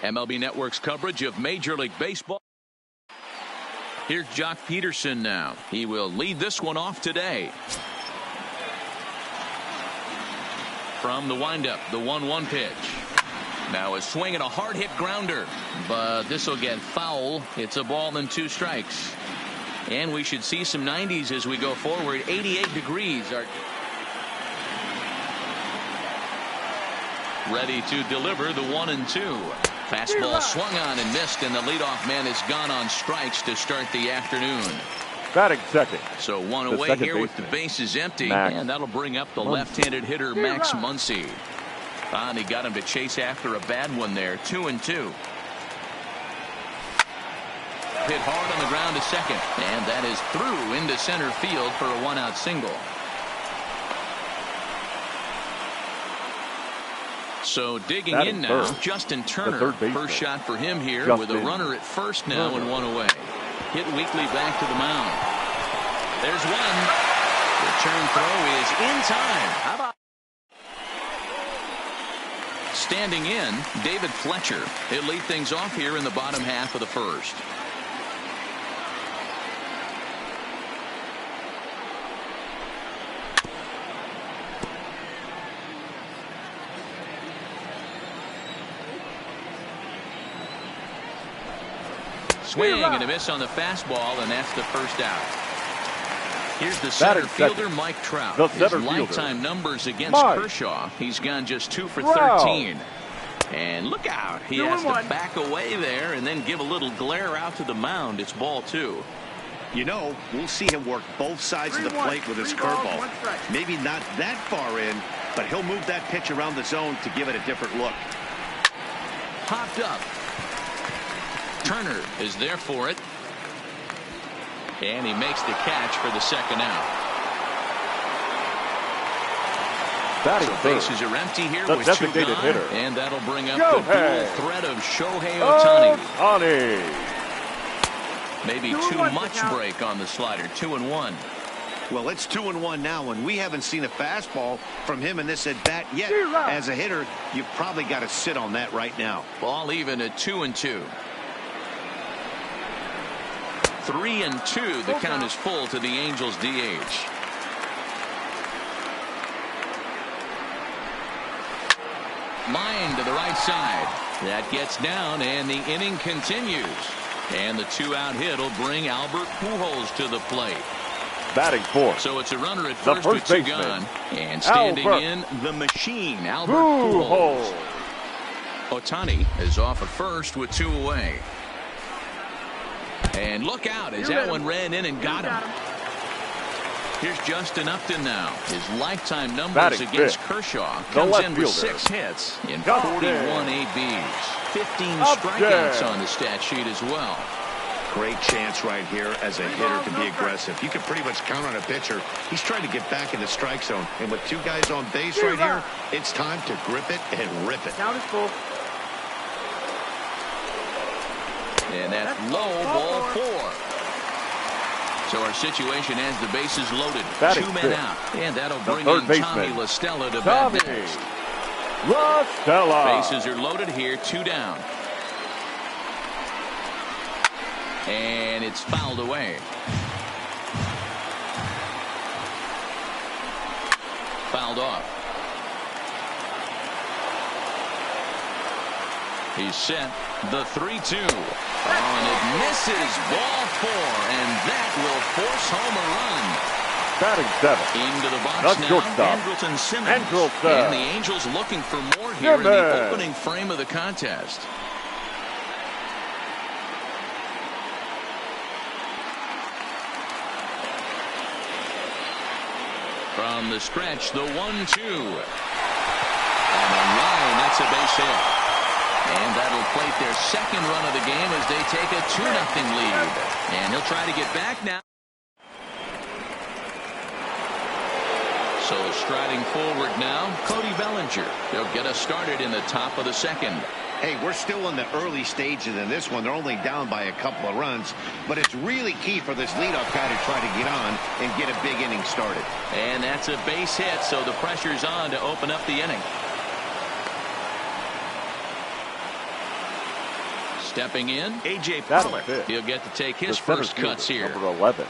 MLB Network's coverage of Major League Baseball. Here's Jock Peterson now. He will lead this one off today. From the windup, the 1-1 pitch. Now a swing and a hard hit grounder, but this will get foul. It's a ball and 2 strikes. And we should see some 90s as we go forward. 88 degrees are ready to deliver the 1-2. Fastball swung on and missed, and the leadoff man is gone on strikes to start the afternoon. Batting second. So one away here with the bases empty, and that'll bring up the left-handed hitter Max Muncy. And he got him to chase after a bad one there. 2-2. Hit hard on the ground to second, and that is through into center field for a 1-out single. So digging in now, Justin Turner. First shot for him here with a runner at first now and 1 away. Hit weakly back to the mound. There's one. Return throw is in time. How about standing in, David Fletcher. He'll lead things off here in the bottom half of the first. Swing and a miss on the fastball, and that's the first out. Here's the center fielder, Mike Trout. His lifetime numbers against Kershaw. He's gone just 2 for 13. And look out. He has to back away there and then give a little glare out to the mound. It's ball 2. You know, we'll see him work both sides of the plate with his curveball. Maybe not that far in, but he'll move that pitch around the zone to give it a different look. Popped up. Turner is there for it. And he makes the catch for the second out. So bases are empty here with 2 gone. And that'll bring up the dual threat of Shohei Ohtani. Maybe too much break on the slider. 2-1. Well, it's 2-1 now, and we haven't seen a fastball from him in this at bat yet. As a hitter, you've probably got to sit on that right now. Ball even at 2-2. 3-2. The count is full to the Angels DH. Line to the right side. That gets down, and the inning continues. And the 2-out hit will bring Albert Pujols to the plate. Batting 4. So it's a runner at first with 2 gone. And standing in, the machine, Albert Pujols. Ohtani is off at first with 2 away. And look out as that one ran in and got him. Here's Justin Upton now. His lifetime numbers against Kershaw comes in with 6 hits in 41 ABs. 15 strikeouts on the stat sheet as well. Great chance right here as a hitter to be aggressive. You can pretty much count on a pitcher. He's trying to get back in the strike zone. And with 2 guys on base right here, it's time to grip it and rip it. Count is full. And that's low, ball 4. So our situation has the bases loaded. 2 men out. And that'll bring in Tommy La Stella to bat next. La Stella. Bases are loaded here. 2 down. And it's fouled away. Fouled off. He's set. The 3-2. And it misses. Ball 4. And that will force home a run. Batting 7. Into the box That's now. Andrelton Simmons. And the Angels looking for more here in the opening frame of the contest. From the stretch, the 1-2. And a line, that's a base hit. And that'll plate their second run of the game as they take a 2-0 lead. And he'll try to get back now. So striding forward now, Cody Bellinger. He'll get us started in the top of the second. Hey, we're still in the early stages in this one. They're only down by a couple of runs, but it's really key for this leadoff guy to try to get on and get a big inning started. And that's a base hit, so the pressure's on to open up the inning. Stepping in, A.J. Batting Pollock. fifth. He'll get to take his The center first cuts fielder, here. Number 11.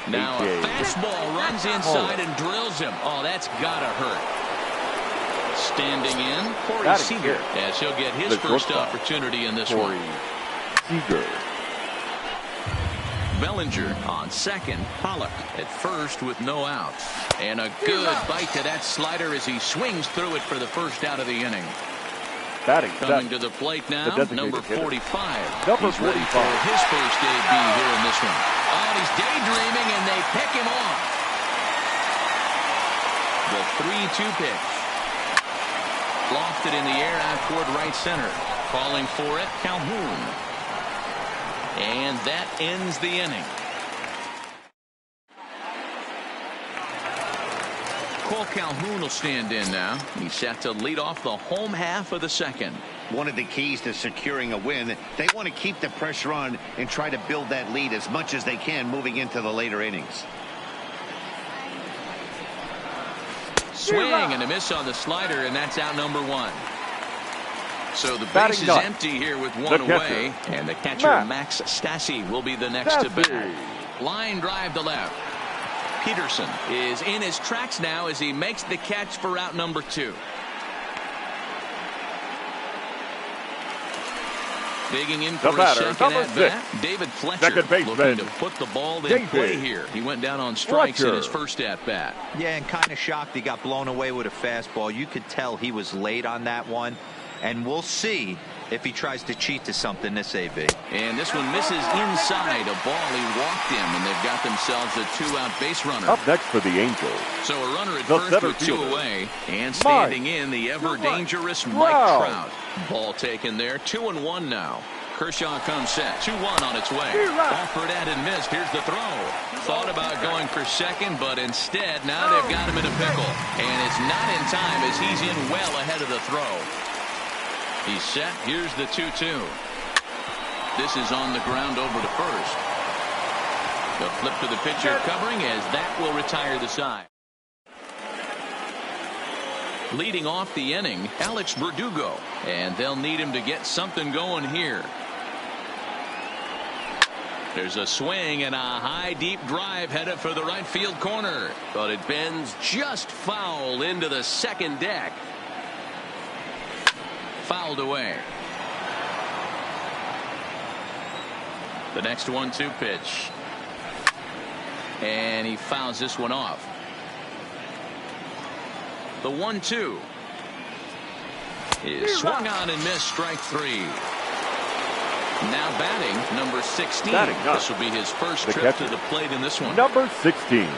Now a A.J. fastball runs inside and drills him. Oh, that's got to hurt. Standing in, Corey Batting Seager, fifth. as he'll get his The first shortstop, opportunity in this Corey one. Seager. Bellinger on second. Pollock at first with no outs. And a good bite to that slider as he swings through it for the first out of the inning. Batting Coming seventh. to the plate now, The number designated 45. hitter. Number He's ready 45. for his first debut here in this one. Oh, and he's daydreaming, and they pick him off. The 3-2 pitch. Lofted in the air out toward right center. Calling for it, Calhoun. And that ends the inning. Cole Calhoun will stand in now. He's set to lead off the home half of the second. One of the keys to securing a win, they want to keep the pressure on and try to build that lead as much as they can moving into the later innings. Swing and a miss on the slider, and that's out number one. So the Batting base is done. empty here with one away, and the catcher Max Stassi will be the next to bat. Line drive to left. Peterson is in his tracks now as he makes the catch for out number two. Digging in for a second at bat, David Fletcher looking to put the ball in play here. He went down on strikes in his first at bat. Yeah, and kind of shocked he got blown away with a fastball. You could tell he was late on that one, and we'll see if he tries to cheat to something this AB. And this one misses inside a ball he walked him, and they've got themselves a two-out base runner. Up next for the Angels. So a runner at The first with two fielder. away, and standing in the ever-dangerous Mike Trout. Ball taken there, 2-1 now. Kershaw comes set, 2-1 on its way. Offered at and missed. Here's the throw. Thought about going for second, but instead now they've got him in a pickle. And it's not in time as he's in well ahead of the throw. He's set. Here's the 2-2. This is on the ground over to first. The flip to the pitcher covering as that will retire the side. Leading off the inning, Alex Verdugo. And they'll need him to get something going here. There's a swing and a high deep drive headed for the right field corner. But it bends just foul into the second deck. Fouled away. The next 1-2 pitch. And he fouls this one off. The 1-2 is swung on and missed, strike three. Now batting, number 16. This will be his first trip to the plate in this one. Number 16.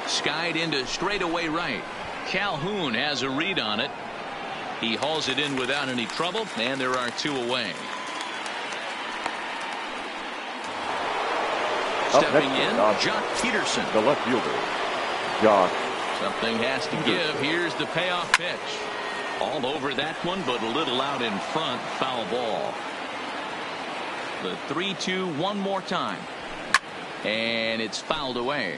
Skied into straightaway right. Calhoun has a read on it. He hauls it in without any trouble, and there are two away. Stepping in, Jock Peterson. The left fielder, Jock. Something has to give. Here's the payoff pitch. All over that one, but a little out in front. Foul ball. The 3-2 one more time. And it's fouled away.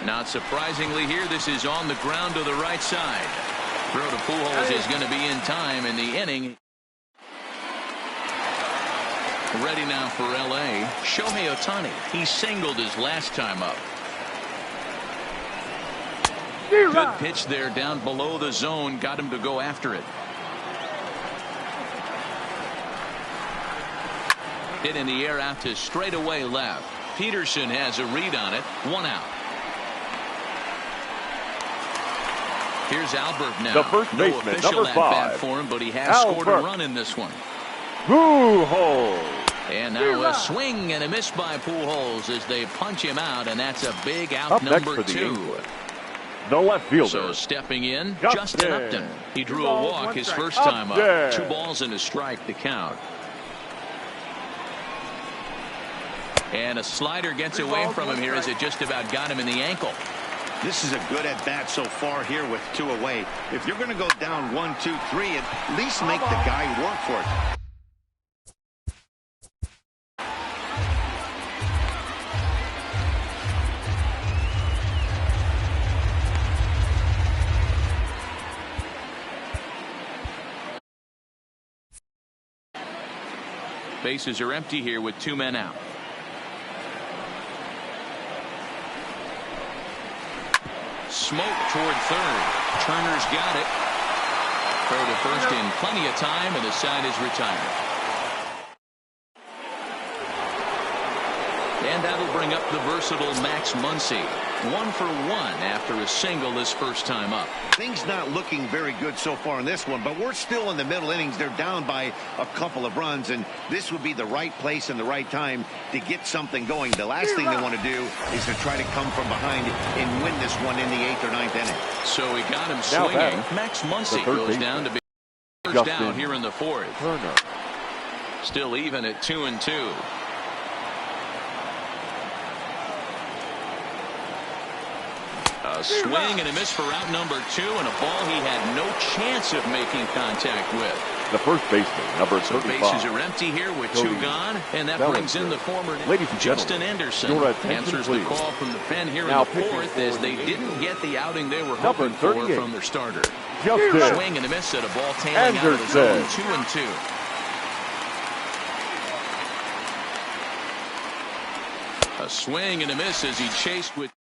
Not surprisingly here, this is on the ground to the right side. Throw to Pujols is going to be in time in the inning. Ready now for L.A. Shohei Ohtani. He singled his last time up. Good pitch there down below the zone. Got him to go after it. Hit in the air out to straightaway left. Peterson has a read on it. One out. Here's Albert now. The first baseman, no official number 5. For him, but he has scored a run in this one. Pujols. And now a swing and a miss by Pujols as they punch him out, and that's a big out. Up number next for the 2. Angels, the left fielder. So stepping in, Justin Upton. He drew a walk his first time up. 2 balls and a strike to count. And a slider gets away from him here as it just about got him in the ankle. This is a good at-bat so far here with 2 away. If you're going to go down 1, 2, 3, at least make the guy work for it. Bases are empty here with 2 men out. Smoke toward third. Turner's got it. Throw to first in plenty of time, and the side is retired. And that'll bring up the versatile Max Muncy. 1 for 1 after a single his first time up. Things not looking very good so far in this one, but we're still in the middle innings. They're down by a couple of runs, and this would be the right place and the right time to get something going. The last thing they want to do is to try to come from behind and win this one in the 8th or 9th inning. So he got him swinging. Max Muncy goes down to be first down here in the 4th. Turner. Still even at 2-2. A swing and a miss for out number 2, and a ball he had no chance of making contact with. The first baseman, number 35. Bases are empty here with 2 gone, and that brings in the former Justin Anderson. Answers the call from the pen here in the 4th as they didn't get the outing they were hoping for from their starter. Swing and a miss at a ball tailing out of the zone. 2-2. A swing and a miss as he chased with.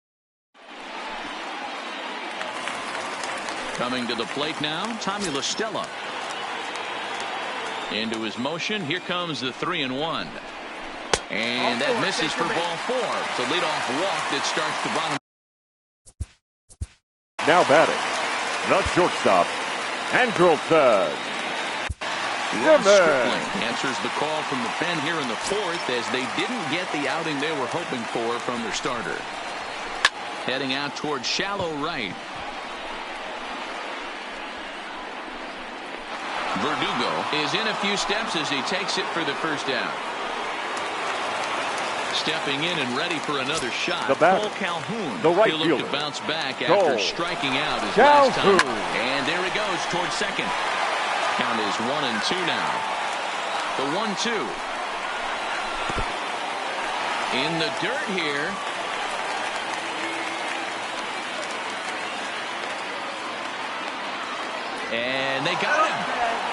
Coming to the plate now, Tommy La Stella. Into his motion. Here comes the 3-1. And that misses for ball 4. It's a leadoff walk that starts the bottom. Now batting, the shortstop, Andrelton. Stripling answers the call from the pen here in the 4th as they didn't get the outing they were hoping for from their starter. Heading out towards shallow right. Verdugo is in a few steps as he takes it for the first down. Stepping in and ready for another shot. Cole Calhoun. The right He'll look to bounce back Cole. after striking out his last time. And there he goes towards second. Count is 1-2 now. The 1-2. In the dirt here. And they got him.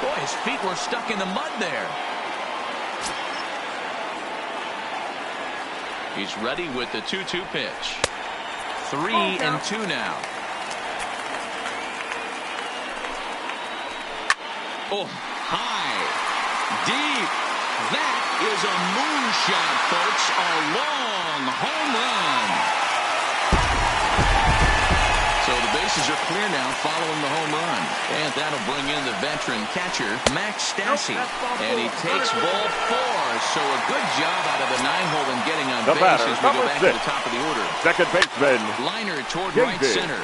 Boy, his feet were stuck in the mud there. He's ready with the 2-2 pitch. 3-2 now. Oh, high, deep. That is a moonshot, folks. A long home run. So the bases are clear now following the home run. And that'll bring in the veteran catcher, Max Stassi. And he takes ball 4. So a good job out of the 9-hole in getting on base as we go back to the top of the order. Second baseman. Liner toward right center.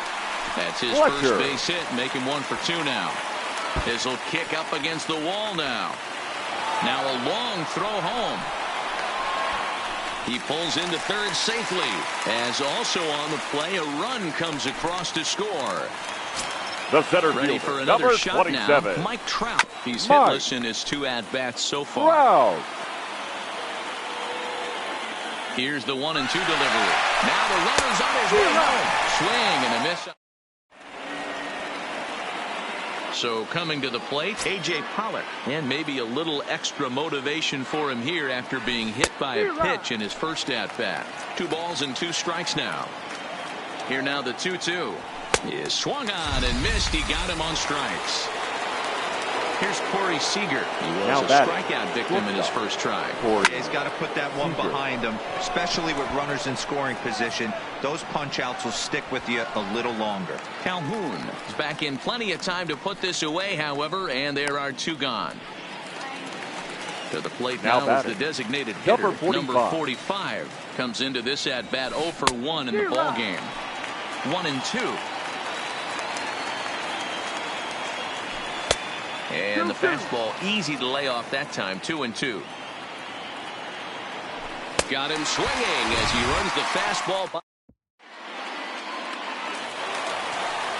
That's his first base hit, making 1 for 2 now. This will kick up against the wall now. Now a long throw home. He pulls into third safely, as also on the play a run comes across to score. The center ready fielder, for another number shot 27. now. Mike Trout. He's hitless in his 2 at-bats so far. Here's the 1-2 delivery. Now the runner's on his way home. Swing and a miss. So coming to the plate, A.J. Pollock. And maybe a little extra motivation for him here after being hit by a pitch in his first at-bat. 2 balls and 2 strikes now. Here now the 2-2. Is swung on and missed. He got him on strikes. Here's Corey Seager. He was a strikeout victim in his first try. He's got to put that one behind him, especially with runners in scoring position. Those punch-outs will stick with you a little longer. Calhoun is back in plenty of time to put this away, however, and there are 2 gone. To the plate now is the designated hitter, number 45. Comes into this at-bat 0 for 1 in the ball game. 1-2. And the fastball easy to lay off that time. 2-2. Got him swinging as he runs the fastball by.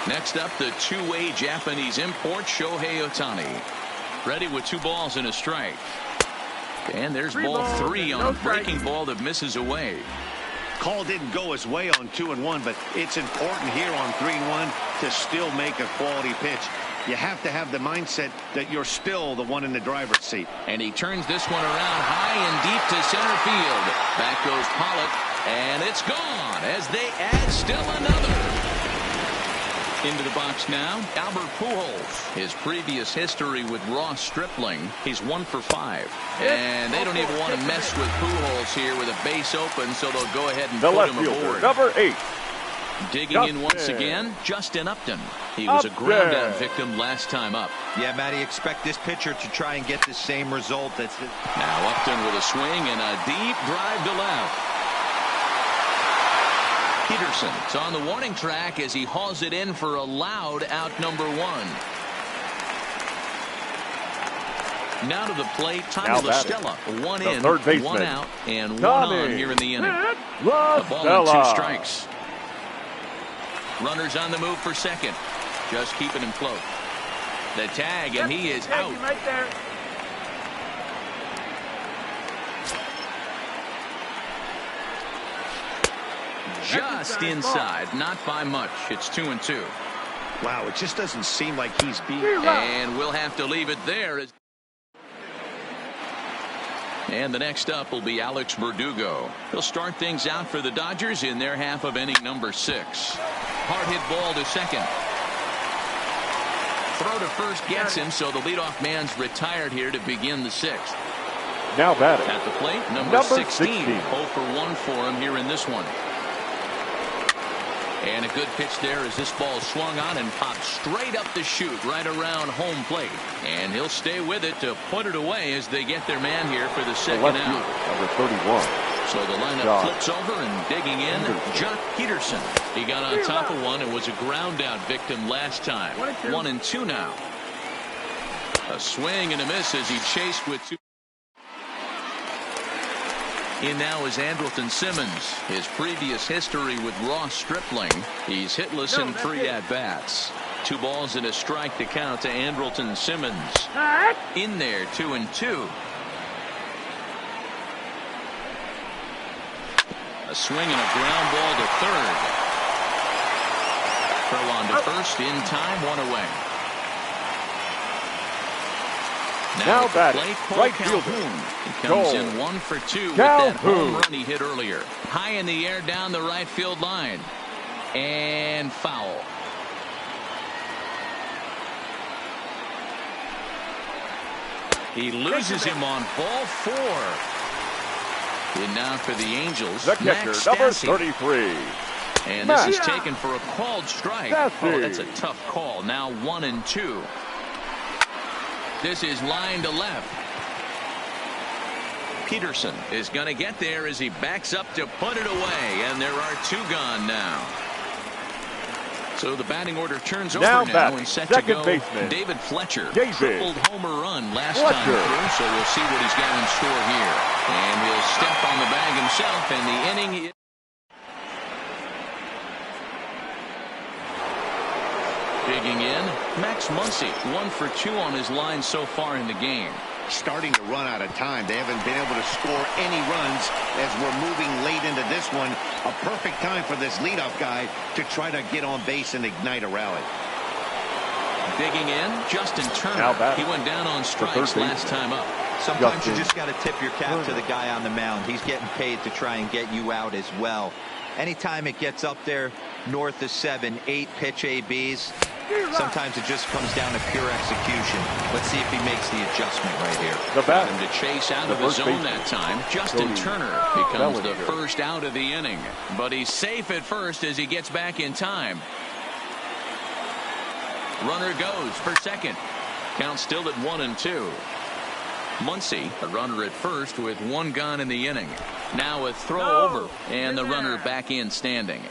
Next up, the 2-way Japanese import, Shohei Ohtani. Ready with 2 balls and a strike. And there's ball 3 on a breaking ball that misses away. Call didn't go his way on 2-1, but it's important here on 3-1 to still make a quality pitch. You have to have the mindset that you're still the one in the driver's seat. And he turns this one around high and deep to center field. Back goes Pollock, and it's gone as they add still another. Into the box now, Albert Pujols. His previous history with Ross Stripling, he's 1 for 5. And they don't even want to mess with Pujols here with a base open, so they'll go ahead and put him aboard. Number 8. Digging in once again, Justin Upton. He was a ground out victim last time up. Yeah, Matty, expect this pitcher to try and get the same result. Now Upton with a swing and a deep drive to left. Peterson's on the warning track as he hauls it in for a loud out number 1. Now to the plate, Tommy La Stella. 1 in, 1 out, and 1 on here in the inning. A ball and 2 strikes. Runners on the move for second. Just keeping him close. The tag, and he is out. Right there. Just inside, not by much. It's 2-2. Wow, it just doesn't seem like he's being. And we'll have to leave it there. And the next up will be Alex Verdugo. He'll start things out for the Dodgers in their half of inning number 6. Hard hit ball to second. Throw to first gets him, so the leadoff man's retired here to begin the 6th. Now batting at the plate, number 16. 0 for 1 for him here in this one. And a good pitch there as this ball swung on and popped straight up the chute right around home plate. And he'll stay with it to put it away as they get their man here for the second out. Number 31. So the lineup flips over and digging in, Jock Peterson. He got on top of one and was a ground out victim last time. 1-2 now. A swing and a miss as he chased with 2. In now is Andrelton Simmons. His previous history with Ross Stripling. He's hitless in 3 at-bats. 2 balls and a strike to count to Andrelton Simmons. In there, 2-2. A swing and a ground ball to third. Throw on to first in time, 1 away. Now batting, right fielder. He comes in 1 for 2 with that home run he hit earlier. High in the air down the right field line. And foul. He loses him on ball 4. And now for the Angels, the catcher, number 33. And this is taken for a called strike. Oh, that's a tough call. Now 1-2. This is line to left. Peterson is going to get there as he backs up to put it away. And there are 2 gone now. So the batting order turns over now and set to go. Baseman. David Fletcher. Tripled homer run last time through. So we'll see what he's got in store here. And he'll step on the bag himself. And the inning is... Digging in, Max Muncy, 1 for 2 on his line so far in the game. Starting to run out of time. They haven't been able to score any runs as we're moving late into this one. A perfect time for this leadoff guy to try to get on base and ignite a rally. Digging in, Justin Turner. He went down on strikes last time up. Sometimes you just got to tip your cap to the guy on the mound. He's getting paid to try and get you out as well. Anytime it gets up there north of 7, 8 pitch ABs, sometimes it just comes down to pure execution. Let's see if he makes the adjustment right here. Got him to chase out of his zone that time. Justin Turner becomes the first out of the inning. But he's safe at first as he gets back in time. Runner goes for second. Count still at 1-2. Muncy, a runner at first with 1 gone in the inning. Now a throw over and the runner back in standing.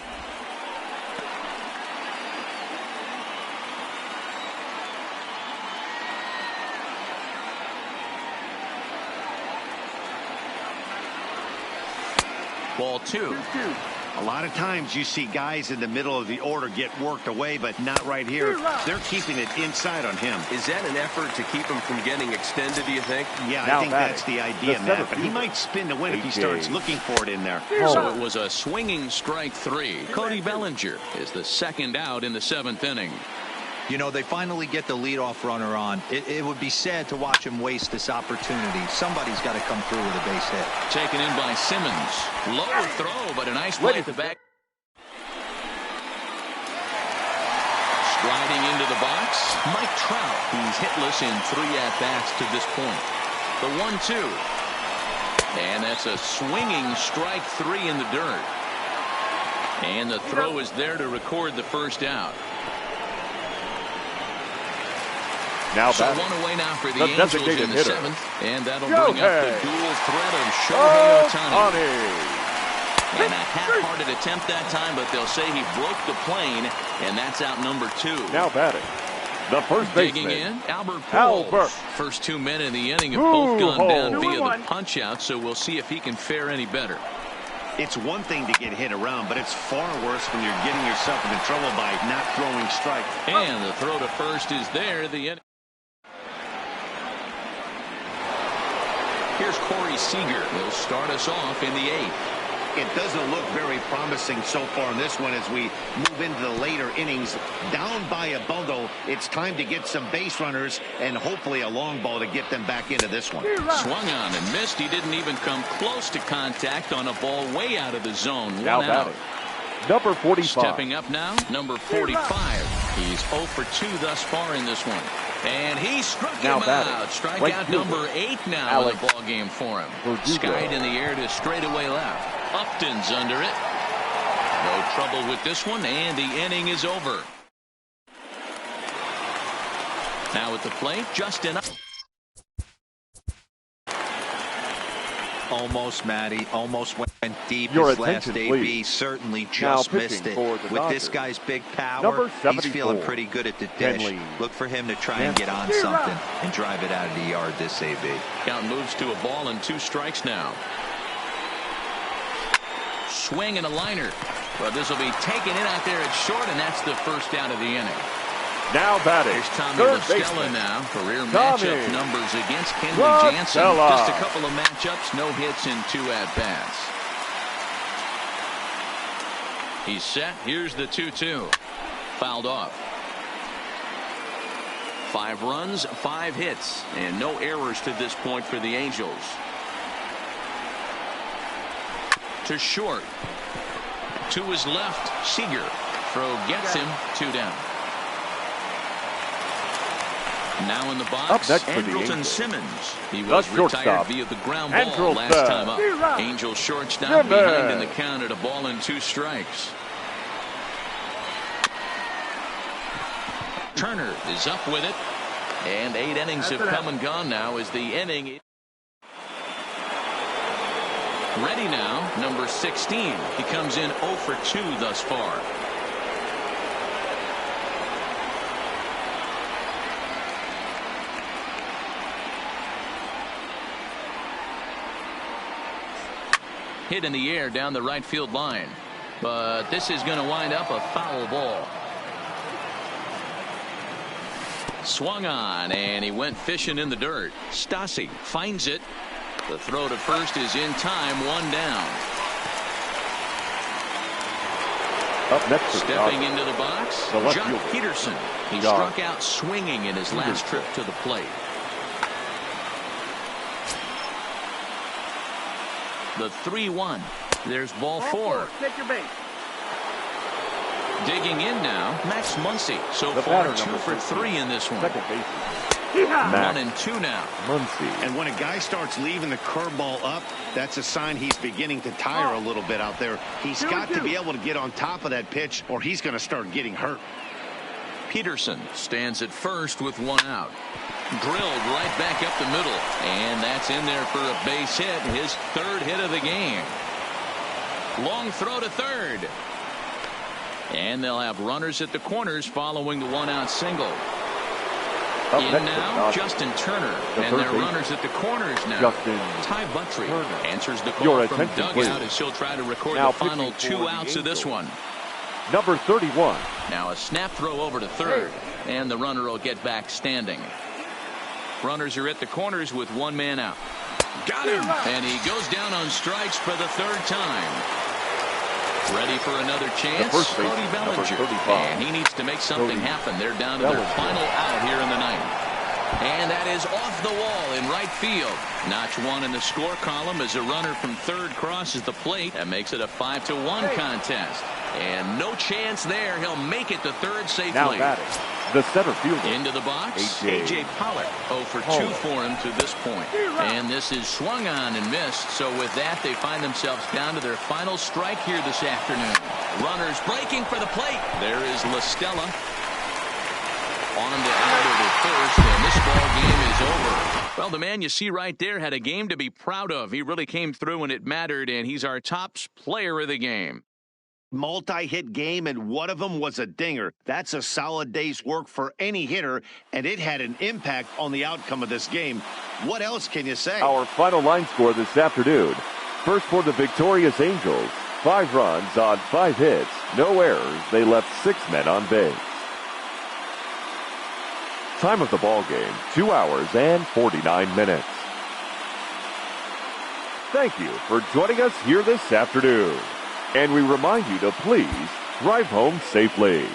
Ball 2. A lot of times you see guys in the middle of the order get worked away, but not right here. They're keeping it inside on him. Is that an effort to keep him from getting extended, do you think? Yeah, I think that's the idea, Matt. But he might spin to win if he starts looking for it in there. So it was a swinging strike 3. Cody Bellinger is the second out in the 7th inning. You know, they finally get the leadoff runner on. It would be sad to watch him waste this opportunity. Somebody's got to come through with a base hit. Taken in by Simmons. Low throw, but a nice play at the back. Striding into the box, Mike Trout. He's hitless in 3 at-bats to this point. The 1-2. And that's a swinging strike 3 in the dirt. And the throw is there to record the first out. Now so one away now for the Angels in the 7th. And that'll bring up the dual threat of Shohei Ohtani. And a half-hearted attempt that time, but they'll say he broke the plane, and that's out number 2. Now batting, the first baseman. Digging in, Albert Pujols. First 2 men in the inning have both gone down via the punch-out, so we'll see if he can fare any better. It's one thing to get hit around, but it's far worse when you're getting yourself into trouble by not throwing strike. And the throw to first is there. Here's Corey Seager. He'll start us off in the 8th. It doesn't look very promising so far in this one as we move into the later innings. Down by a bundle, it's time to get some base runners and hopefully a long ball to get them back into this one. Swung on and missed. He didn't even come close to contact on a ball way out of the zone. Now One out. Number 45. Stepping up now, number 45. He's 0 for 2 thus far in this one. And he struck him out. Strikeout number 8 now in the ball game for him. Skied in the air to straightaway left. Upton's under it. No trouble with this one, and the inning is over. Now at the plate, Justin. Almost, Matty. Almost went deep. Your his last attention, AB please. certainly just missed it. With this guy's big power, he's feeling pretty good at the dish. Look for him to try and get on something and drive it out of the yard this AB. Count moves to a ball and 2 strikes now. Swing and a liner. Well, this will be taken in out there at short, and that's the first out of the inning. Now batting, There's Tommy third LaStella baseman. Now. Career matchup numbers against Kenley Jansen. Just a couple of matchups, no hits in 2 at-bats. He's set. Here's the 2-2. Fouled off. 5 runs, 5 hits, and no errors to this point for the Angels. To short. To his left, Seager. Throw gets him, 2 down. Now in the box, Andrelton Simmons. He was retired via the ground ball last time up. Angels shortstop behind in the count at a ball and 2 strikes. Turner is up with it. And 8 innings have come and gone now as the inning. Ready now, number 16. He comes in 0 for 2 thus far. Hit in the air down the right field line. But this is going to wind up a foul ball. Swung on, and he went fishing in the dirt. Stassi finds it. The throw to first is in time, 1 down. Up next, stepping into the box, John Peterson. He struck out swinging in his last trip to the plate. The 3-1. There's ball 4. Take your base. Digging in now, Max Muncy. So far 2 for 3 in this one. Second base. 1 and 2 now. Muncy. And when a guy starts leaving the curveball up, that's a sign he's beginning to tire a little bit out there. He's got to be able to get on top of that pitch, or he's going to start getting hurt. Peterson stands at first with 1 out. Drilled right back up the middle, and that's in there for a base hit, his 3rd hit of the game. Long throw to third, and they'll have runners at the corners following the 1-out single. In now, Justin Turner, and their runners at the corners now. Ty Buttrey answers the call from dugout as he'll try to record the final 2 outs of this one. Number 31. Now a snap throw over to third, and the runner will get back standing. Runners are at the corners with 1 man out. Got him! And he goes down on strikes for the 3rd time. Ready for another chance. Cody Bellinger. And he needs to make something happen. They're down to their final out here in the ninth. And that is off the wall in right field. Notch one in the score column as a runner from third crosses the plate. That makes it a 5-1 contest. And no chance there. He'll make it to third safely. Now batting, the center fielder. Into the box, A.J. Pollock. 0 for 2 for him to this point. And this is swung on and missed. So with that, they find themselves down to their final strike here this afternoon. Runners breaking for the plate. There is La Stella. On to Albert at first, and this ball game is over. Well, the man you see right there had a game to be proud of. He really came through when it mattered, and he's our top player of the game. Multi-hit game, and one of them was a dinger. That's a solid day's work for any hitter, and it had an impact on the outcome of this game. What else can you say? Our final line score this afternoon. First for the victorious Angels. 5 runs on 5 hits. No errors. They left 6 men on base. Time of the ball game, 2 hours and 49 minutes. Thank you for joining us here this afternoon. And we remind you to please drive home safely.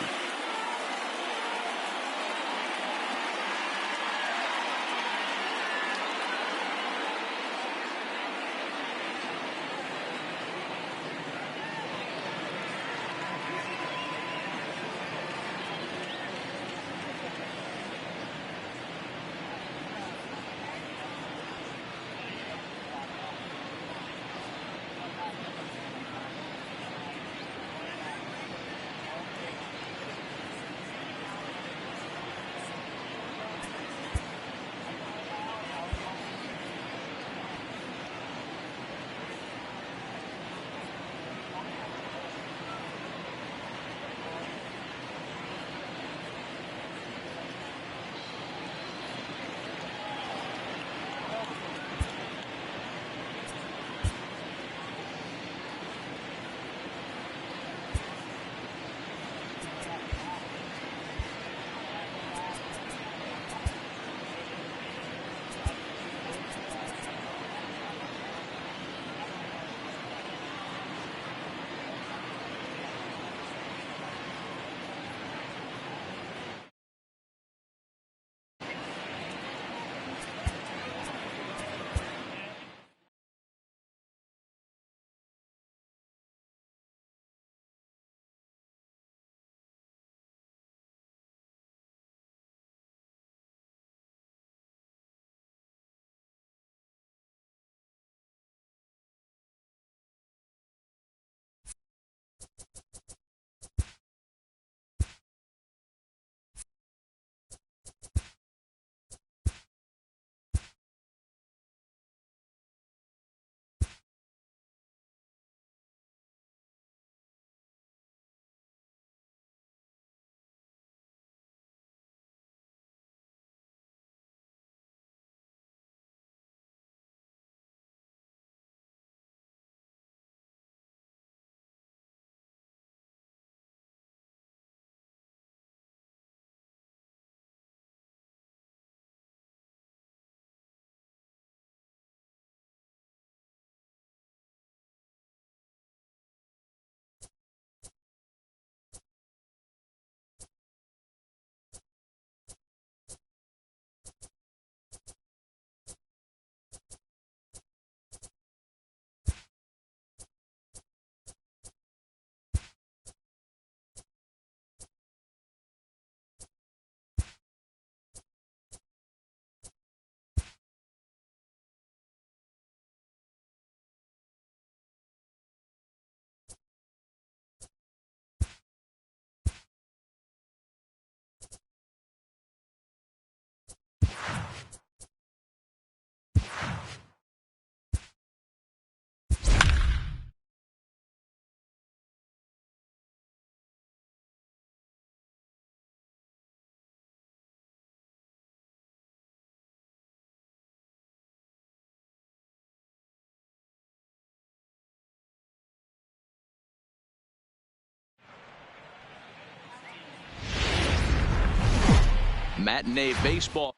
Matinee baseball.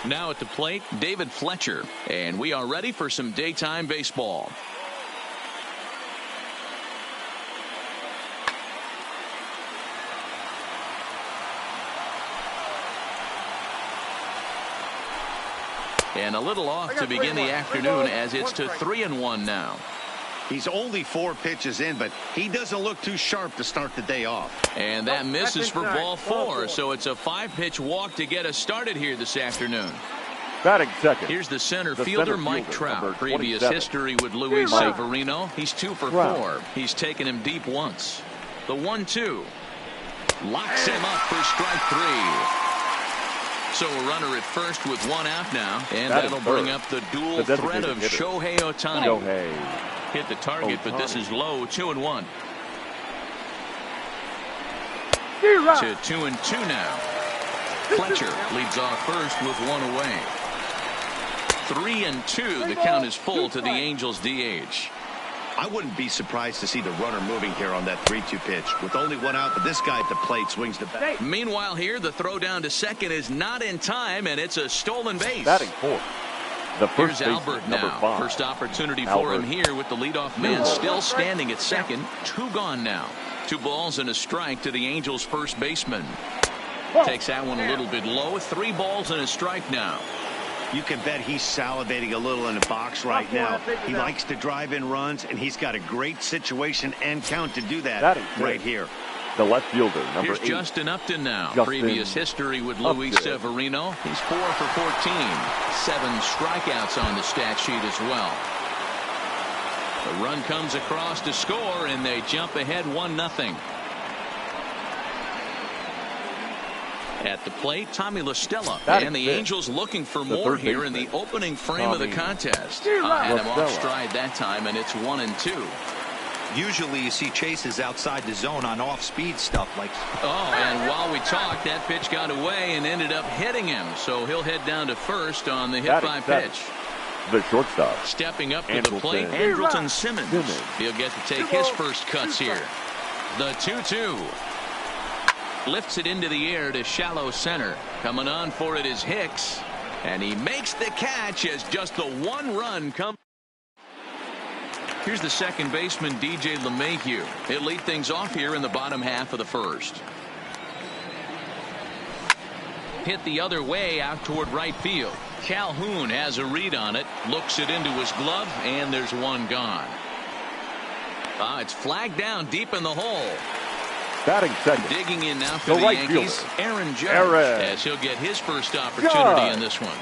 Now at the plate, David Fletcher. And we are ready for some daytime baseball. And a little off to begin the afternoon as it's to 3-1 now. He's only 4 pitches in, but he doesn't look too sharp to start the day off. And that misses for ball 4, so it's a 5-pitch walk to get us started here this afternoon. Batting second. Here's the center fielder, Mike Trout. Previous history with Luis Severino. He's 2 for 4. He's taken him deep once. The 1-2. Locks him up for strike 3. So a runner at first with 1 out now. And that'll bring up the dual threat of Shohei Ohtani. Hit the target, but this is low. 2-1. To 2-2 now. Fletcher leads off first with 1 away. 3-2. The count is full to the Angels DH. I wouldn't be surprised to see the runner moving here on that 3-2 pitch. With only 1 out, but this guy at the plate swings the bat. Meanwhile here, the throw down to second is not in time, and it's a stolen base. Batting fourth. The first Here's Albert now. First opportunity for him here with the leadoff man still standing at second. 2 gone now. 2 balls and a strike to the Angels first baseman. Takes that one a little bit low. 3 balls and a strike now. You can bet he's salivating a little in the box right now. He likes to drive in runs, and he's got a great situation and count to do that right here. The left fielder, number 8. Here's Justin Upton now. Previous history with Luis Severino. He's 4 for 14. 7 strikeouts on the stat sheet as well. The run comes across to score, and they jump ahead 1-0. At the plate, Tommy La Stella. And the Angels looking for more here in the opening frame of the contest. Had him off stride that time, and it's 1-2. Usually you see chases outside the zone on off-speed stuff like. Oh, and while we talked, that pitch got away and ended up hitting him. So he'll head down to first on the hit by pitch. The shortstop. Stepping up to the plate, Andrelton Simmons. He'll get to take his first cuts here. The 2-2. Lifts it into the air to shallow center. Coming on for it is Hicks. And he makes the catch as just the 1 run comes. Here's the second baseman, DJ LeMahieu. He'll lead things off here in the bottom half of the first. Hit the other way out toward right field. Calhoun has a read on it. Looks it into his glove, and there's 1 gone. It's flagged down deep in the hole. Batting second. Digging in now for the Yankees, Aaron Judge, as he'll get his first opportunity in this one.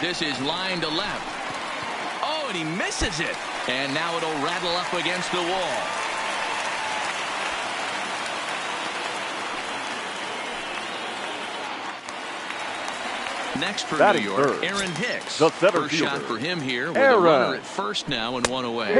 This is line to left. Oh, and he misses it. And now it'll rattle up against the wall. Next for New York, Aaron Hicks. First shot for him here with a runner at first now and 1 away.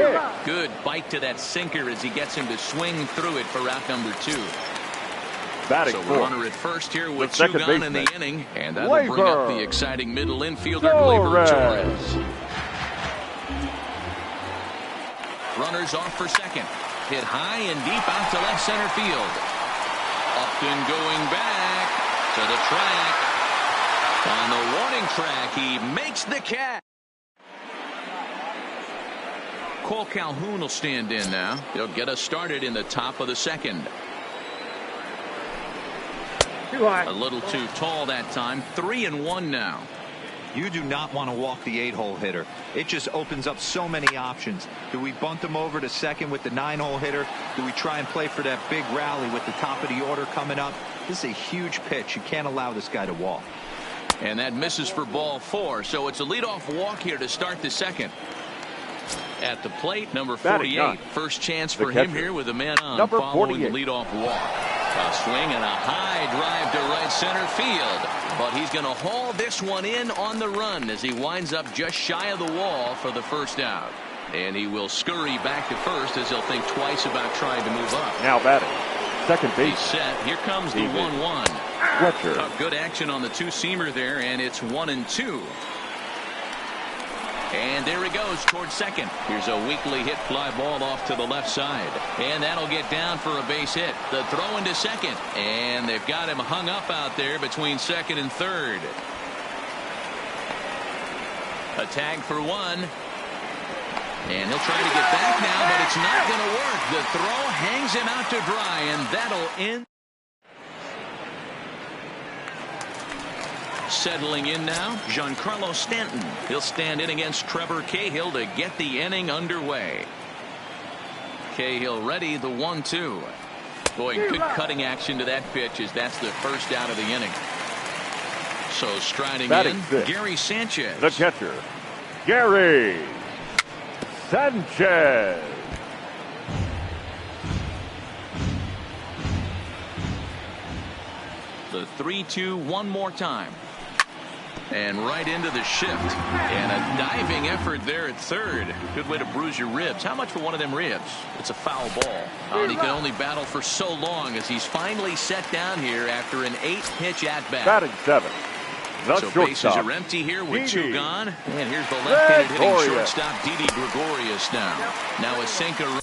Good bite to that sinker as he gets him to swing through it for out number 2. So runner at first here with 2 gone in the inning, and that'll bring up the exciting middle infielder, Gleyber Torres. Runners off for second. Hit high and deep out to left center field. Upton going back to the track. On the warning track, he makes the catch. Cole Calhoun will stand in now. He'll get us started in the top of the second. A little too tall that time. 3-1 now. You do not want to walk the 8-hole hitter. It just opens up so many options. Do we bunt him over to second with the 9-hole hitter? Do we try and play for that big rally with the top of the order coming up? This is a huge pitch. You can't allow this guy to walk. And that misses for ball 4. So it's a leadoff walk here to start the second. At the plate, number 48. First chance for him here with a man on following the leadoff walk. A swing and a high drive to right center field. But he's going to haul this one in on the run as he winds up just shy of the wall for the first out. And he will scurry back to first as he'll think twice about trying to move up. Now batting. Second base. He's set. Here comes the 1-1. Fletcher. Good action on the 2-seamer there, and it's 1-2. And there he goes towards second. Here's a weakly hit fly ball off to the left side. And that'll get down for a base hit. The throw into second. And they've got him hung up out there between second and third. A tag for 1. And he'll try to get back now, but it's not going to work. The throw hangs him out to dry, and that'll end. Settling in now, Giancarlo Stanton. He'll stand in against Trevor Cahill to get the inning underway. Cahill ready, the 1-2. Boy, good cutting action to that pitch as that's the first out of the inning. So striding in, Gary Sanchez. The catcher, Gary Sanchez. The 3-2 one more time. And right into the shift. And a diving effort there at third. Good way to bruise your ribs. How much for one of them ribs? It's a foul ball. And he can only battle for so long as he's finally set down here after an 8-pitch at-bat. Batting 7. So bases are empty here with 2 gone. And here's the left-handed hitting shortstop, Didi Gregorius now. Now a sinker.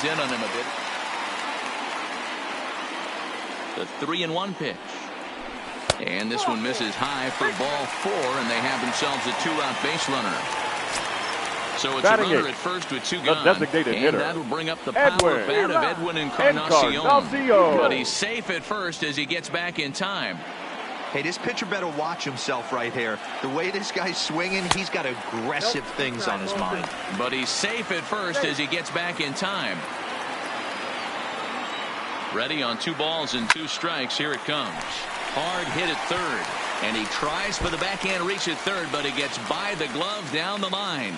In on him a bit. The 3-1 pitch. And this one misses high for ball 4, and they have themselves a 2-out base runner. So it's a runner at first with 2 gone. And that'll bring up the power bat of Edwin Encarnacion. But he's safe at first as he gets back in time. Hey, this pitcher better watch himself right here. The way this guy's swinging, he's got aggressive things on his mind. But he's safe at first as he gets back in time. Ready on 2 balls and 2 strikes. Here it comes. Hard hit at third. And he tries for the backhand reach at third, but it gets by the glove down the line.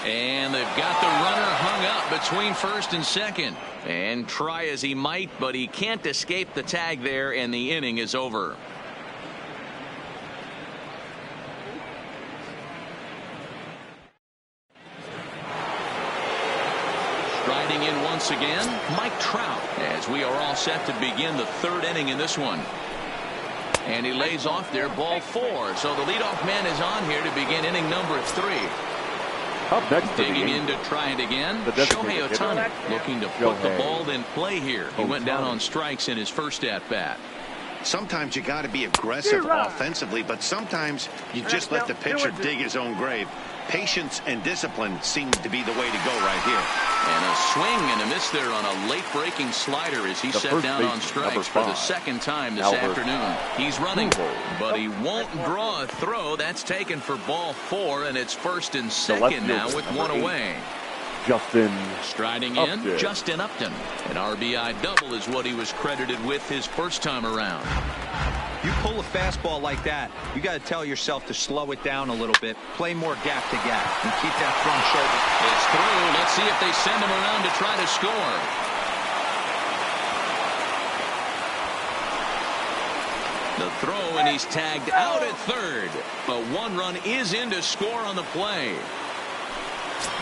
And they've got the runner hung up between first and second. And try as he might, but he can't escape the tag there, and the inning is over. Striding in once again, Mike Trout, as we are all set to begin the 3rd inning in this one. And he lays off there, ball 4. So the leadoff man is on here to begin inning number 3. Up next, digging in to try it again. Shohei Ohtani looking to put the ball in play here. He went down on strikes in his first at-bat. Sometimes you got to be aggressive offensively, but sometimes you just let the pitcher dig his own grave. Patience and discipline seem to be the way to go right here. And a swing and a miss there on a late-breaking slider as he set down on strikes for the 2nd time this afternoon. He's running, but he won't draw a throw. That's taken for ball 4, and it's 1st and 2nd now with 1 away. Justin striding in, Justin Upton. An RBI double is what he was credited with his first time around. You pull a fastball like that, you got to tell yourself to slow it down a little bit, play more gap to gap, and keep that front shoulder. It's through. Let's see if they send him around to try to score. The throw, and he's tagged out at third. But 1 run is in to score on the play.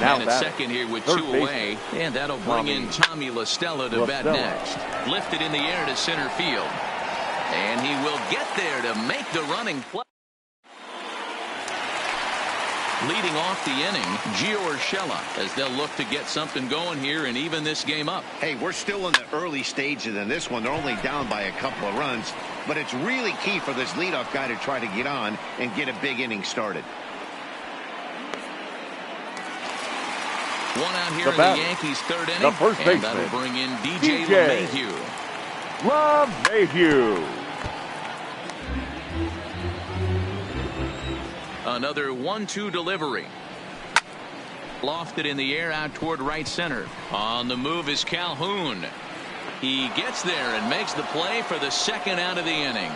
Now at second here with 2 away, and that'll bring in Tommy La Stella to bat next. Lifted in the air to center field. And he will get there to make the running play. Leading off the inning, Gio Urshela, as they'll look to get something going here and even this game up. Hey, we're still in the early stages in this one. They're only down by a couple of runs, but it's really key for this leadoff guy to try to get on and get a big inning started. 1 out here in the Yankees' 3rd inning, and that'll bring in DJ LeMahieu. LeMahieu. Another 1-2 delivery. Lofted in the air out toward right center. On the move is Calhoun. He gets there and makes the play for the 2nd out of the inning.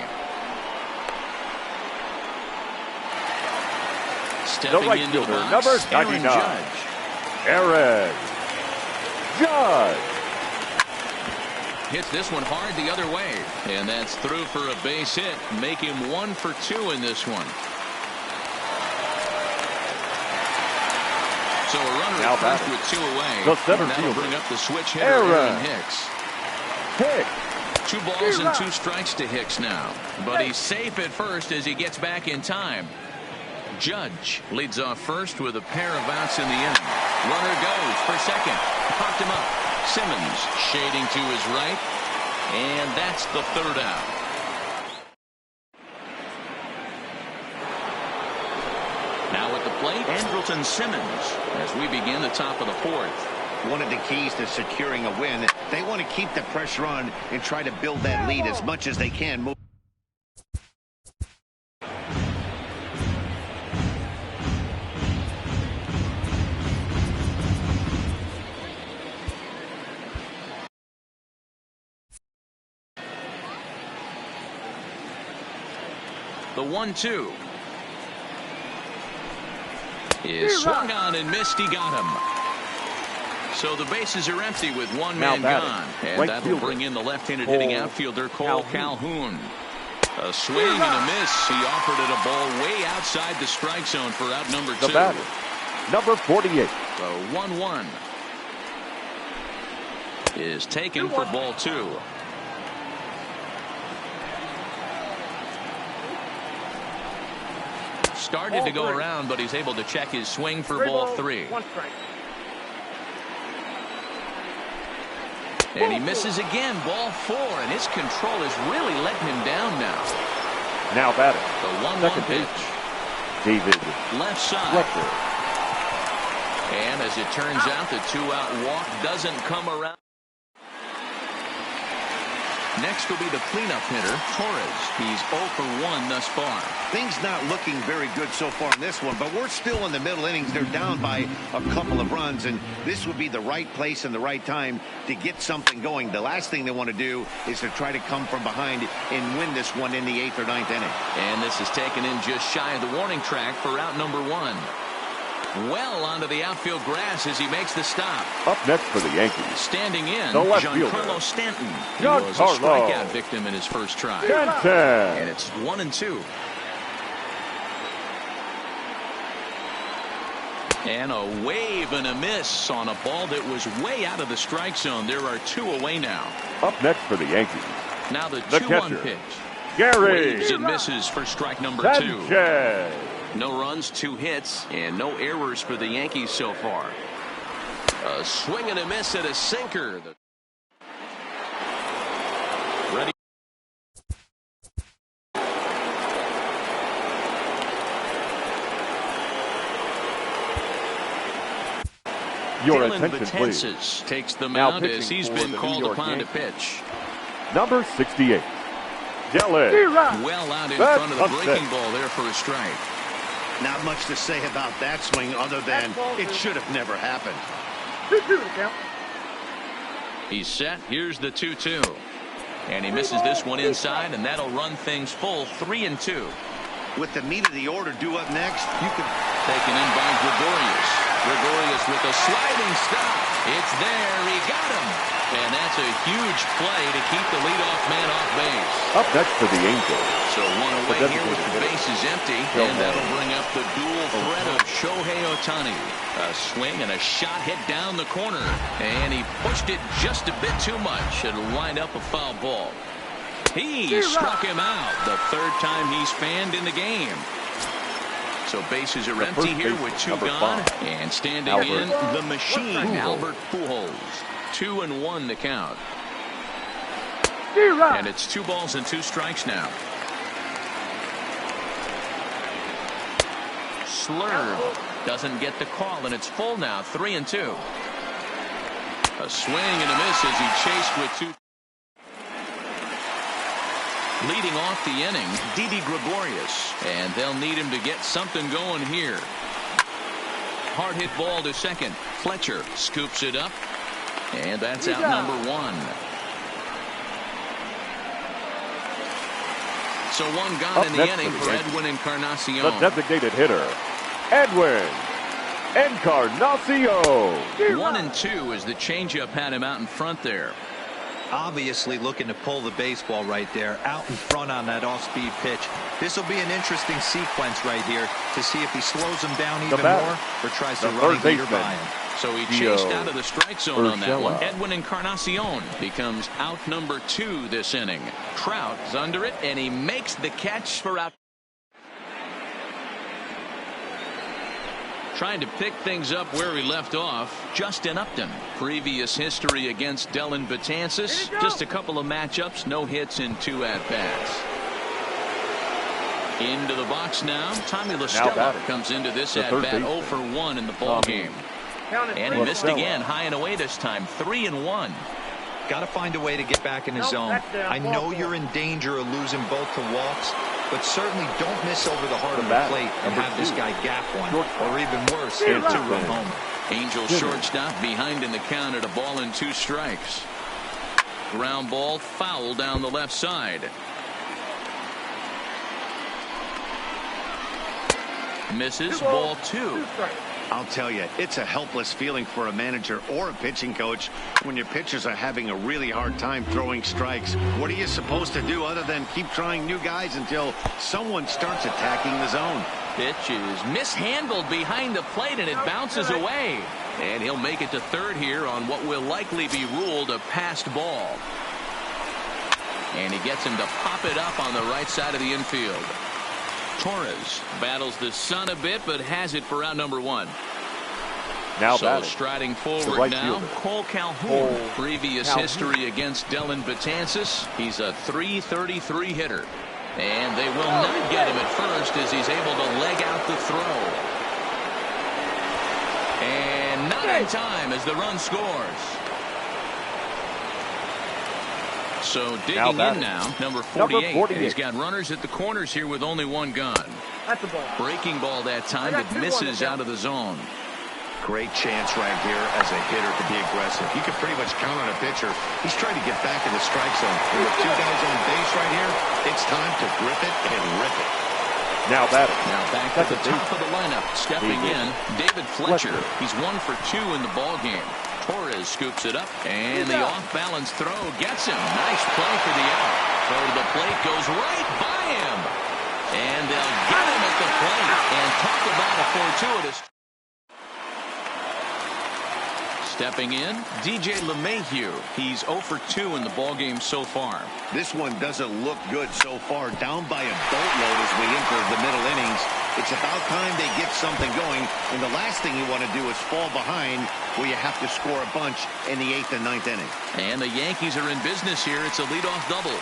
Stepping into the box, number 99. Judge. Aaron Judge. Hits this one hard the other way. And that's through for a base hit. Make him 1 for 2 in this one. So a runner at first with 2 away. The center that'll fielder, bring up the switch hitter, Aaron Hicks. 2 balls and 2 strikes to Hicks now. But he's safe at first as he gets back in time. Judge leads off first with a pair of outs in the inning. Runner goes for second. Popped him up. Simmons shading to his right. And that's the 3rd out. Now at the plate, Andrelton Simmons as we begin the top of the 4th. One of the keys to securing a win, they want to keep the pressure on and try to build that lead as much as they can. The 1-2 is swung on and missed. He got him. So the bases are empty with 1 man gone. And that'll bring in the left-handed hitting outfielder Cole Calhoun. A swing and a miss. He offered it a ball way outside the strike zone for out number 2. The batter, number 48. The 1-1 is taken for ball 2. Started to go around, but he's able to check his swing for ball 3. And he misses again, ball 4, and his control is really letting him down now. Now batting, the 1-1 pitch. David left side. Fletcher. And as it turns out, the 2-out walk doesn't come around. Next will be the cleanup hitter, Torres. He's 0 for 1 thus far. Things not looking very good so far in this one, but we're still in the middle innings. They're down by a couple of runs, and this would be the right place and the right time to get something going. The last thing they want to do is to try to come from behind and win this one in the 8th or 9th inning. And this is taken in just shy of the warning track for out number 1. Well onto the outfield grass as he makes the stop. Up next for the Yankees, standing in, Giancarlo Stanton. He was a strikeout victim in his first try. And it's 1-2. And a wave and a miss on a ball that was way out of the strike zone. There are 2 away now. Up next for the Yankees, now the 2-1 pitch. Gary waves and misses for strike number 2. No runs, 2 hits, and no errors for the Yankees so far. A swing and a miss at a sinker. Ready. Your attention, please. Takes the mound as he's been called upon to pitch. Number 68, Dylan. Well out in front of the breaking ball there for a strike. Not much to say about that swing other than it should have never happened. He's set. Here's the 2-2. And he misses this one inside, and that'll run things full 3-2. With the meat of the order due up next, you can. Taken in by Gregorius. Gregorius with a sliding stop. It's there. He got him. And that's a huge play to keep the leadoff man off base. Up next for the Angels. So 1 away here with the bases empty. And that'll bring up the dual threat of Shohei Ohtani. A swing and a shot hit down the corner. And he pushed it just a bit too much. It'll wind up a foul ball. He struck him out. The 3rd time he's fanned in the game. So bases are empty here with 2 gone. And standing in, the machine, Albert Pujols. 2-1 to count. And it's 2 balls and 2 strikes now. Slurve doesn't get the call, and it's full now. 3-2. A swing and a miss as he chased with 2. Leading off the inning, Didi Gregorius, and they'll need him to get something going here. Hard hit ball to second. Fletcher scoops it up, and that's out number 1. So 1 gone in the inning for Edwin Encarnacion. The designated hitter, Edwin Encarnacion. 1-2 as the changeup had him out in front there. Obviously looking to pull the baseball right there, out in front on that off-speed pitch. This will be an interesting sequence right here to see if he slows him down even more or tries to run a beater by him. So he chased out of the strike zone on that one. Edwin Encarnacion becomes out number 2 this inning. Trout is under it, and he makes the catch for out. Trying to pick things up where he left off, Justin Upton. Previous history against Dellin Betances. Just a couple of matchups, no hits in 2 at-bats. Into the box now. Tommy LaStella comes into this at-bat 0 for 1 in the ball game. And he missed again, high and away this time, 3-1. Got to find a way to get back in the zone. I know you're in danger of losing both to walks, but certainly don't miss over the heart of the plate and have this guy gap one, or even worse, hit a 2-run homer. Angels shortstop behind in the count at 1-2 strikes. Ground ball foul down the left side. Misses, ball 2. I'll tell you, it's a helpless feeling for a manager or a pitching coach when your pitchers are having a really hard time throwing strikes. What are you supposed to do other than keep trying new guys until someone starts attacking the zone? Pitch is mishandled behind the plate, and it bounces away. And he'll make it to third here on what will likely be ruled a passed ball. And he gets him to pop it up on the right side of the infield. Torres battles the sun a bit, but has it for out number 1. Now so batting. Striding forward right now, fielder. Cole Calhoun. Previous history against Dellin Betances. He's a .333 hitter. And they will not get him at first as he's able to leg out the throw. And not in time as the run scores. So digging in now, number 48. And he's got runners at the corners here with only 1 gun. That's a ball. Breaking ball that time, but misses out of the zone. Great chance right here as a hitter to be aggressive. You can pretty much count on a pitcher. He's trying to get back in the strike zone. And with 2 guys on base right here, it's time to grip it and rip it. Now batting. Now back at the top of the lineup. Stepping in, David Fletcher. He's 1 for 2 in the ball game. Torres scoops it up, and the off-balance throw gets him. Nice play for the out. Throw to the plate goes right by him. And they'll get him at the plate. And talk about a fortuitous. Stepping in, DJ LeMahieu. He's 0 for 2 in the ballgame so far. This one doesn't look good so far. Down by a boatload as we enter the middle innings. It's about time they get something going. And the last thing you want to do is fall behind where you have to score a bunch in the 8th and 9th inning. And the Yankees are in business here. It's a leadoff double.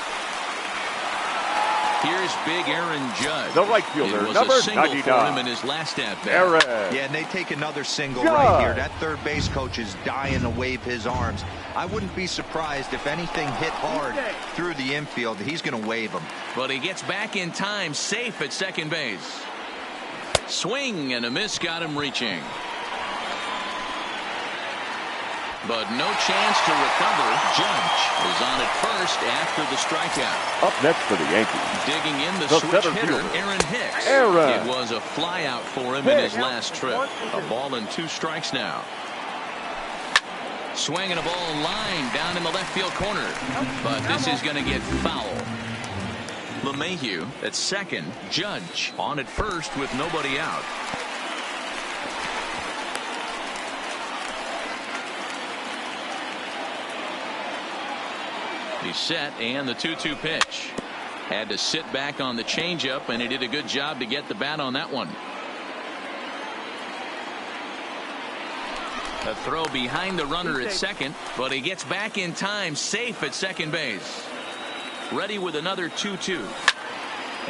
Here's big Aaron Judge. The right fielder, it was number a single 99. for him in his last at-bat. Yeah, and they take another single right here. That third base coach is dying to wave his arms. I wouldn't be surprised if anything hit hard through the infield. He's going to wave him. But he gets back in time, safe at second base. Swing and a miss got him reaching. But no chance to recover. Judge is on at first after the strikeout. Up next for the Yankees. Digging in the switch hitter, Aaron Hicks. It was a flyout for him in his last trip. A ball and 2 strikes now. Swinging a ball line down in the left field corner. But this is going to get foul. LeMahieu at second. Judge on at first with nobody out. He's set, and the 2-2 pitch. Had to sit back on the changeup, and he did a good job to get the bat on that one. A throw behind the runner at second, but he gets back in time, safe at second base. Ready with another 2-2.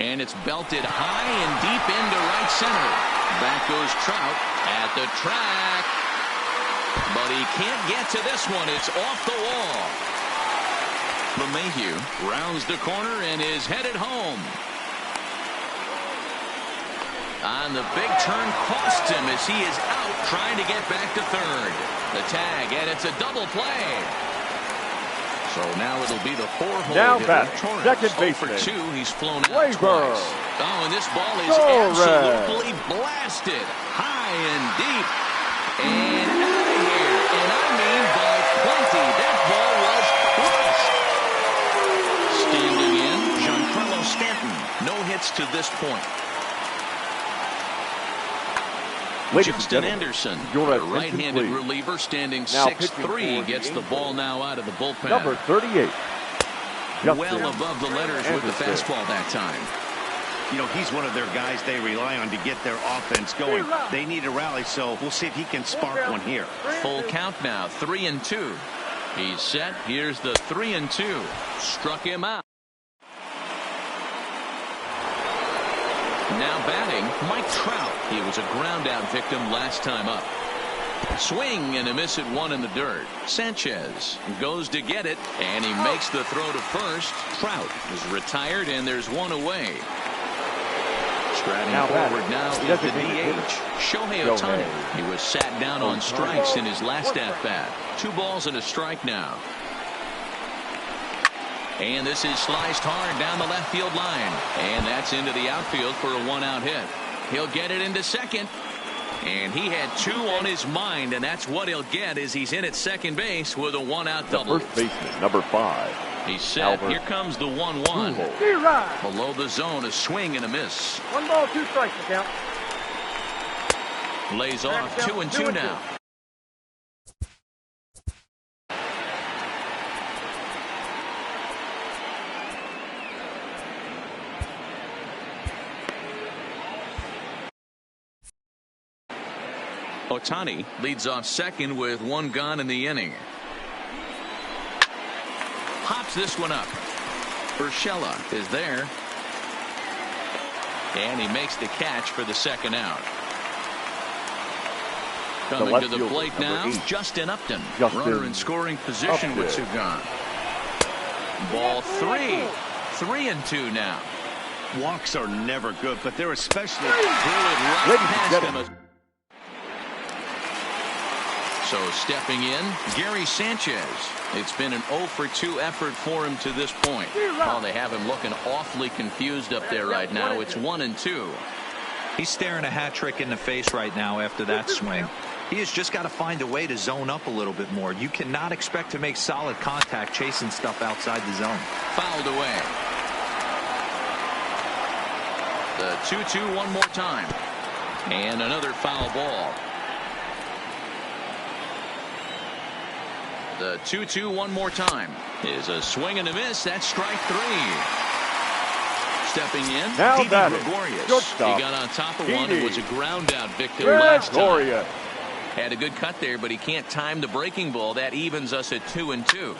And it's belted high and deep into right center. Back goes Trout at the track. But he can't get to this one. It's off the wall. LeMahieu rounds the corner and is headed home. On the big turn cost him as he is out trying to get back to third. The tag, and it's a double play. So now it'll be the 4-hole now hitter, Torres. Second baseman. For 2, he's flown out twice. Oh, and this ball is absolutely blasted high and deep and out of here. And I mean by plenty. That ball was crushed. gets to this point. Justin Anderson, the right-handed reliever, standing 6'3", gets the ball now out of the bullpen. Number 38. Well above the letters with the fastball that time. You know, he's one of their guys they rely on to get their offense going. They need a rally, so we'll see if he can spark one here. Full count now, 3-2. He's set. Here's the 3-2. Struck him out. Now batting, Mike Trout. He was a ground-out victim last time up. Swing and a miss at one in the dirt. Sanchez goes to get it, and he makes the throw to first. Trout is retired, and there's one away. Striding forward now is the DH, Shohei Ohtani. He was sat down on strikes in his last at-bat. 2 balls and a strike now. And this is sliced hard down the left field line. And that's into the outfield for a 1-out hit. He'll get it into second. And he had 2 on his mind, and that's what he'll get as he's in at second base with a 1-out double. First baseman, number 5. He's set. Here comes the 1-1. Below the zone, a swing and a miss. 1 ball, 2 strikes, count. Lays off 2-2 now. Ohtani leads off second with 1 gone in the inning. Pops this one up. Urshela is there. And he makes the catch for the 2nd out. Coming to the plate now, 8. Justin Upton. Runner in scoring position with 2 gone. Ball 3. 3-2 now. Walks are never good, but they're especially threw it right past him. So stepping in, Gary Sanchez. It's been an 0 for 2 effort for him to this point. Oh, they have him looking awfully confused up there right now. It's 1-2. He's staring a hat trick in the face right now after that swing. He has just got to find a way to zone up a little bit more. You cannot expect to make solid contact chasing stuff outside the zone. Fouled away. The 2-2 one more time. And another foul ball. The 2-2 one more time is a swing and a miss. That's strike 3. Stepping in, Didi Gregorius. He got on top of one and was a ground out victim last time. Had a good cut there, but he can't time the breaking ball. That evens us at 2-2.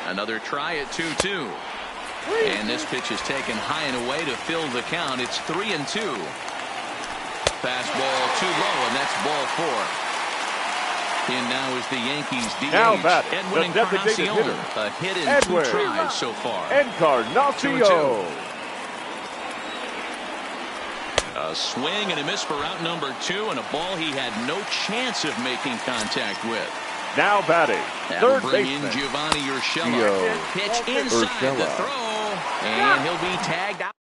Another try at 2-2. And this pitch is taken high and away to fill the count. It's 3-2. Fastball too low, and that's ball 4. And now is the Yankees DH, Edwin Encarnacion. A hit in 2 tries so far. Encarnacion. A swing and a miss for out number 2, and a ball he had no chance of making contact with. Now batting, That'll third bring baseman, in Giovanni Urshela. Pitch inside the throw, and he'll be tagged out.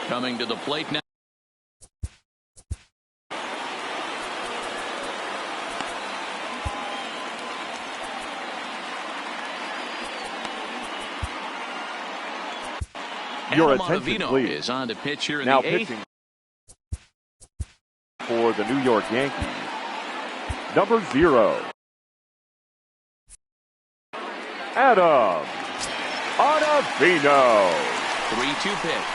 Coming to the plate now. Your Adam attention, Ottavino please. is on to pitch here in Now the 8th. pitching for the New York Yankees, number 0, Adam Ottavino. 3-2 pitch.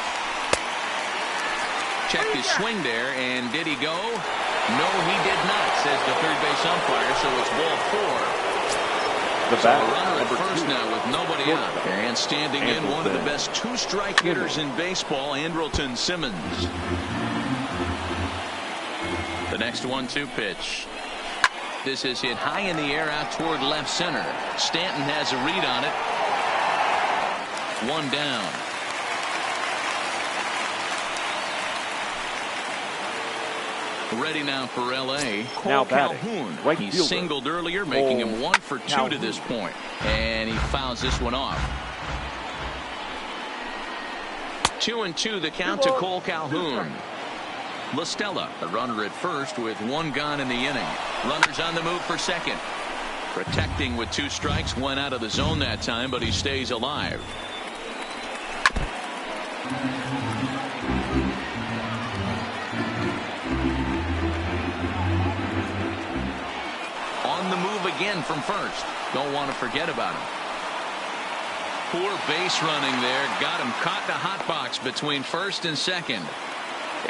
Checked his swing there, and did he go? No, he did not, says the third base umpire, so it's ball 4. The So a batter, runner at number first 2. now with nobody out. And standing in, one of the best 2-strike hitters in baseball, Andrelton Simmons. The next 1-2 pitch. This is hit high in the air out toward left center. Stanton has a read on it. 1 down. Ready now for L.A. Cole Calhoun. Right He fielder. singled earlier, making him 1 for 2 to this point. And he fouls this one off. 2-2 the count to Cole Calhoun. La Stella, the runner at first with one gone in the inning. Runners on the move for second. Protecting with 2 strikes, went out of the zone that time, but he stays alive. On the move again from first. Don't want to forget about him. Poor base running there. Got him caught in a hot box between first and second.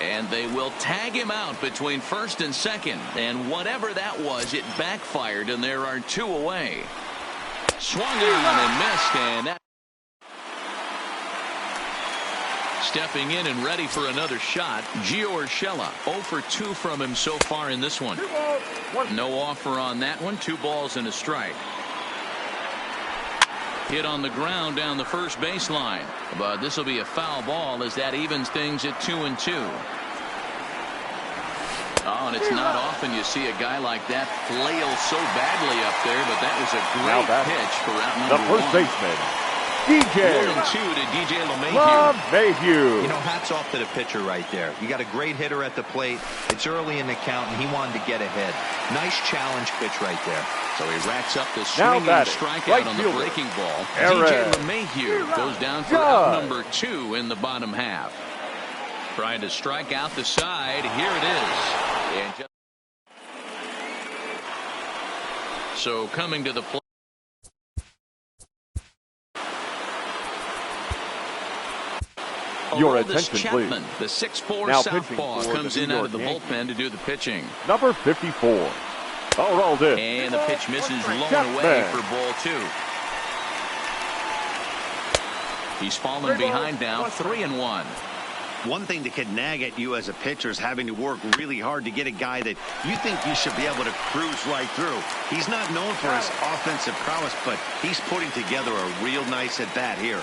And they will tag him out between first and second. And whatever that was, it backfired, and there are 2 away. Swung on and missed, and that. Stepping in and ready for another shot, Gio Urshela. 0 for 2 from him so far in this one. No offer on that one. 2 balls and a strike. Hit on the ground down the first baseline, but this will be a foul ball as that evens things at 2-2. Oh, and it's not often you see a guy like that flail so badly up there, but that was a great pitch for out number 1. The first baseman, DJ. 1-2 to DJ LeMahieu. You know, hats off to the pitcher right there. You got a great hitter at the plate. It's early in the count, and he wanted to get ahead. Nice challenge pitch right there. So he racks up the swinging strikeout on the breaking ball. DJ LeMahieu goes down for out number 2 in the bottom half. Trying to strike out the side. Here it is. And so coming to the plate. Your attention, Chapman, please. The 6'4" southpaw comes in out of the bullpen to do the pitching. Number 54. All rolled in. And the pitch misses low and away for ball 2. He's fallen behind now, 3-1. One thing that can nag at you as a pitcher is having to work really hard to get a guy that you think you should be able to cruise right through. He's not known for his offensive prowess, but he's putting together a real nice at-bat here.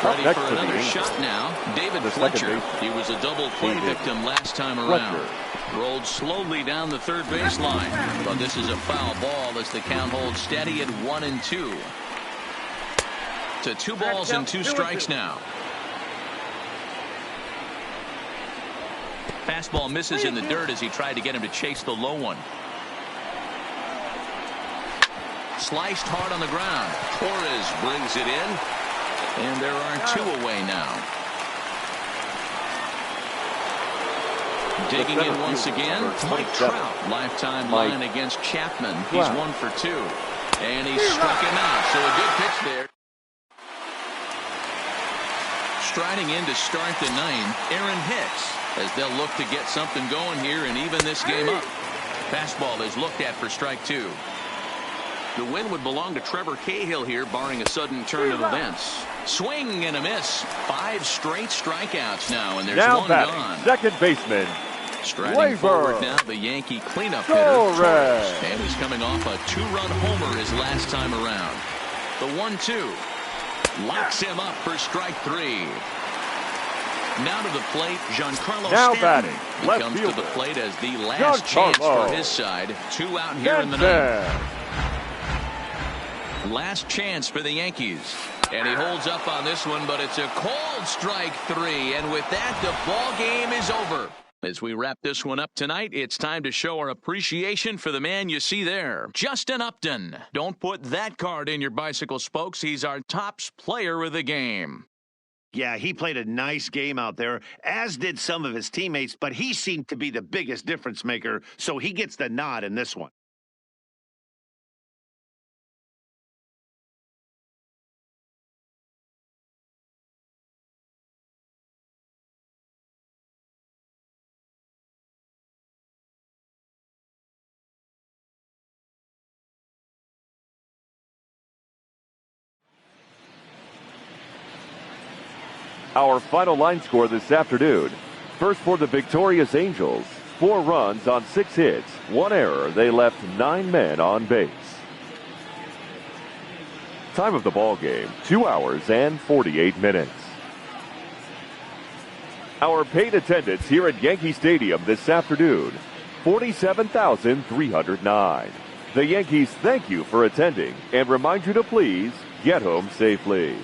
Ready for another shot now. David Fletcher. He was a double play victim last time around. Rolled slowly down the third baseline. But this is a foul ball as the count holds steady at 1-2. To 2 balls and 2 strikes now. Fastball misses in the dirt as he tried to get him to chase the low one. Sliced hard on the ground. Torres brings it in. And there are 2 away now. Digging in once again, Mike Trout. Lifetime line against Chapman. He's 1 for 2. And he struck him out. So a good pitch there. Striding in to start the 9th, Aaron Hicks, as they'll look to get something going here and even this game up. Fastball is looked at for strike 2. The win would belong to Trevor Cahill here, barring a sudden turn of events. Swing and a miss. 5 straight strikeouts now, and there's now 1 gone. Second baseman. Striding forward now, the Yankee cleanup hitter, Torres. And he's coming off a 2-run homer his last time around. The 1-2. Locks him up for strike 3. Now to the plate, Giancarlo Stanton. He comes to the plate as the last chance for his side. 2 out here in the 9th. Last chance for the Yankees. And he holds up on this one, but it's a cold strike 3. And with that, the ball game is over. As we wrap this one up tonight, it's time to show our appreciation for the man you see there, Justin Upton. Don't put that card in your bicycle spokes. He's our tops player of the game. Yeah, he played a nice game out there, as did some of his teammates, but he seemed to be the biggest difference maker, so he gets the nod in this one. Our final line score this afternoon. First for the victorious Angels. 4 runs on 6 hits. 1 error. They left 9 men on base. Time of the ball game, 2 hours and 48 minutes. Our paid attendance here at Yankee Stadium this afternoon, 47,309. The Yankees thank you for attending and remind you to please get home safely.